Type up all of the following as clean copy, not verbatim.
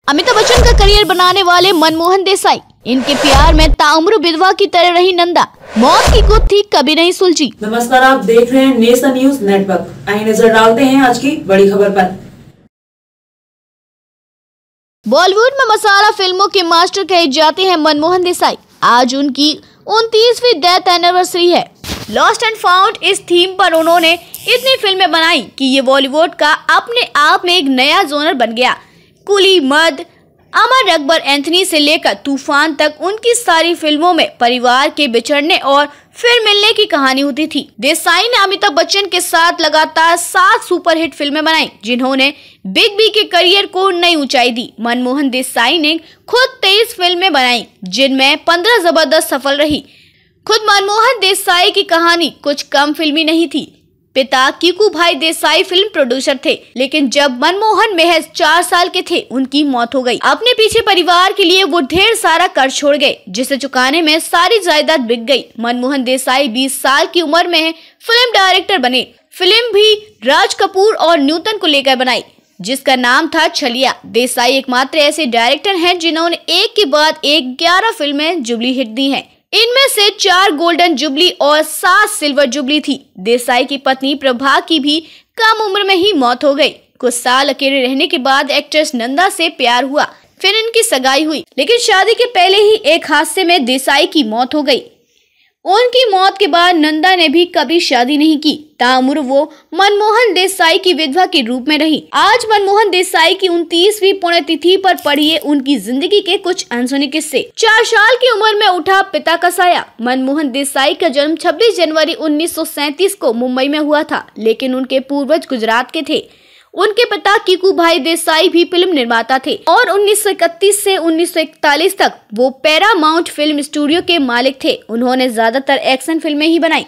अमिताभ बच्चन का करियर बनाने वाले मनमोहन देसाई, इनके प्यार में ताउम्र विधवा की तरह रही नंदा, मौत की गुत्थी थी कभी नहीं सुलझी। नमस्कार, आप देख रहे हैं नेशन न्यूज नेटवर्क। आइए नजर डालते हैं आज की बड़ी खबर पर। बॉलीवुड में मसाला फिल्मों के मास्टर कहे जाते हैं मनमोहन देसाई। आज उनकी 29वीं डेथ एनिवर्सरी है। लॉस्ट एंड फाउंड इस थीम पर उन्होंने इतनी फिल्में बनाई कि ये बॉलीवुड का अपने आप में एक नया जोनर बन गया। कुली, मर्द, अमर अकबर एंथनी से लेकर तूफान तक उनकी सारी फिल्मों में परिवार के बिछड़ने और फिर मिलने की कहानी होती थी। देसाई ने अमिताभ बच्चन के साथ लगातार 7 सुपरहिट फिल्में बनाई, जिन्होंने बिग बी के करियर को नई ऊंचाई दी। मनमोहन देसाई ने खुद 23 फिल्में बनाई, जिनमें 15 जबरदस्त सफल रही। खुद मनमोहन देसाई की कहानी कुछ कम फिल्मी नहीं थी। पिता कीकू भाई देसाई फिल्म प्रोड्यूसर थे, लेकिन जब मनमोहन महज 4 साल के थे, उनकी मौत हो गई। अपने पीछे परिवार के लिए वो ढेर सारा कर्ज छोड़ गए, जिसे चुकाने में सारी जायदाद बिक गई। मनमोहन देसाई 20 साल की उम्र में फिल्म डायरेक्टर बने। फिल्म भी राज कपूर और न्यूटन को लेकर बनाई, जिसका नाम था छलिया। देसाई एकमात्र ऐसे डायरेक्टर हैं जिन्होंने एक के बाद एक 11 फिल्में जुबली हिट दी हैं। इनमें से 4 गोल्डन जुबली और 7 सिल्वर जुबली थी। देसाई की पत्नी प्रभा की भी कम उम्र में ही मौत हो गई। कुछ साल अकेले रहने के बाद एक्ट्रेस नंदा से प्यार हुआ, फिर इनकी सगाई हुई, लेकिन शादी के पहले ही एक हादसे में देसाई की मौत हो गई। उनकी मौत के बाद नंदा ने भी कभी शादी नहीं की। ताउम्र वो मनमोहन देसाई की विधवा के रूप में रही। आज मनमोहन देसाई की 29वीं पुण्यतिथि पर पढ़िए उनकी जिंदगी के कुछ अनसुने किस्से। 4 साल की उम्र में उठा पिता का साया। मनमोहन देसाई का जन्म 26 जनवरी 1937 को मुंबई में हुआ था, लेकिन उनके पूर्वज गुजरात के थे। उनके पिता कीकू भाई देसाई भी फिल्म निर्माता थे और 1931 से 1941 तक वो पैरामाउंट फिल्म स्टूडियो के मालिक थे। उन्होंने ज्यादातर एक्शन फिल्में ही बनाई।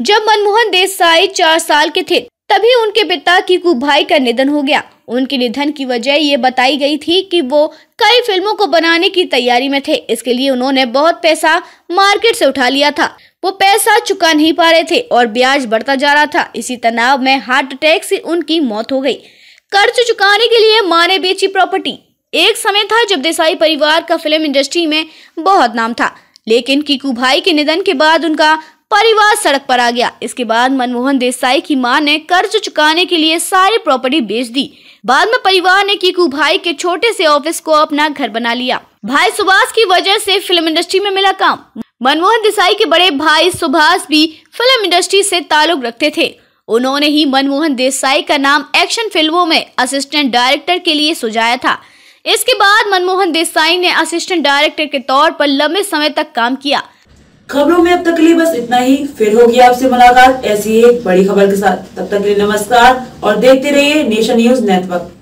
जब मनमोहन देसाई 4 साल के थे, तभी उनके पिता कीकू भाई का निधन हो गया। उनके निधन की वजह ये बताई गई थी कि वो कई फिल्मों को बनाने की तैयारी में थे। इसके लिए उन्होंने बहुत पैसा मार्केट से उठा लिया था। वो पैसा चुका नहीं पा रहे थे और ब्याज बढ़ता जा रहा था। इसी तनाव में हार्ट अटैक से उनकी मौत हो गई। कर्ज चुकाने के लिए मां ने बेची प्रॉपर्टी। एक समय था जब देसाई परिवार का फिल्म इंडस्ट्री में बहुत नाम था, लेकिन कीकू भाई के निधन के बाद उनका परिवार सड़क पर आ गया। इसके बाद मनमोहन देसाई की मां ने कर्ज चुकाने के लिए सारी प्रॉपर्टी बेच दी। बाद में परिवार ने कीकू भाई के छोटे से ऑफिस को अपना घर बना लिया। भाई सुभाष की वजह से फिल्म इंडस्ट्री में मिला काम। मनमोहन देसाई के बड़े भाई सुभाष भी फिल्म इंडस्ट्री से ताल्लुक रखते थे। उन्होंने ही मनमोहन देसाई का नाम एक्शन फिल्मों में असिस्टेंट डायरेक्टर के लिए सुझाया था। इसके बाद मनमोहन देसाई ने असिस्टेंट डायरेक्टर के तौर पर लंबे समय तक काम किया। खबरों में अब तक के लिए बस इतना ही। फिर होगी आपसे मुलाकात ऐसी एक बड़ी खबर के साथ। तब तक के लिए नमस्कार और देखते रहिए नेशन न्यूज नेटवर्क।